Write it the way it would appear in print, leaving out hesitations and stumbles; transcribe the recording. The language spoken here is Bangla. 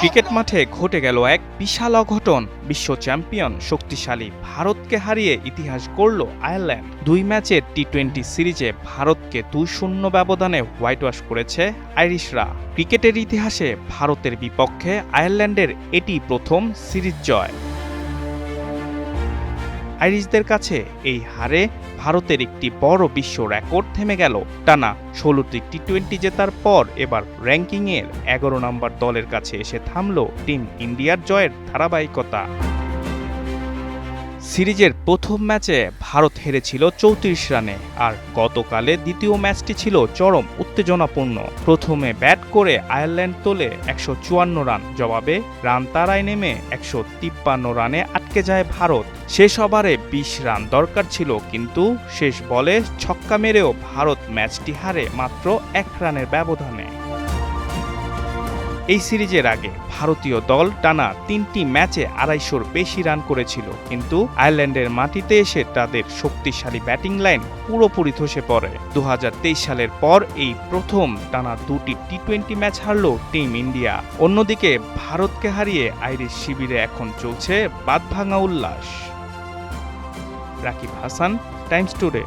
ক্রিকেট মাঠে ঘটে গেল এক বিশাল অঘটন। বিশ্ব চ্যাম্পিয়ন শক্তিশালী ভারতকে হারিয়ে ইতিহাস গড়ল আয়ারল্যান্ড। 2 ম্যাচের টি-20 সিরিজে ভারতকে 2-0 ব্যবধানে হোয়াইট ওয়াশ করেছে আইরিশরা। ক্রিকেটের ইতিহাসে ভারতের বিপক্ষে আয়ারল্যান্ডের এটি প্রথম সিরিজ জয়। আইরিশদের কাছে এই হারে ভারতের একটি বড় বিশ্ব রেকর্ড থেমে গেল। টানা 16টি টি-20 জেতার পর এবার র্যাঙ্কিংয়ের 11 নম্বর দলের কাছে এসে থামল টিম ইন্ডিয়ার জয়ের ধারাবাহিকতা। সিরিজের প্রথম ম্যাচে ভারত হেরেছিল 34 রানে, আর গতকালে দ্বিতীয় ম্যাচটি ছিল চরম উত্তেজনাপূর্ণ। প্রথমে ব্যাট করে আয়ারল্যান্ড তোলে 154 রান, জবাবে রান তাড়ায় নেমে 153 রানে আটকে যায় ভারত। শেষ ওভারে 20 রান দরকার ছিল, কিন্তু শেষ বলে ছক্কা মেরেও ভারত ম্যাচটি হারে মাত্র 1 রানের ব্যবধানে। এই সিরিজের আগে ভারতীয় দল টানা 3টি ম্যাচে 250-র বেশি রান করেছিল, কিন্তু আয়ারল্যান্ডের মাটিতে এসে তাদের শক্তিশালী ব্যাটিং লাইন পুরোপুরি ধসে পড়ে। 2023 সালের পর এই প্রথম টানা 2টি টি-20 ম্যাচ হারল টিম ইন্ডিয়া। অন্যদিকে ভারতকে হারিয়ে আইরিশ শিবিরে এখন চলছে বাঁধভাঙা উল্লাস। Rakib Hasan, Times today.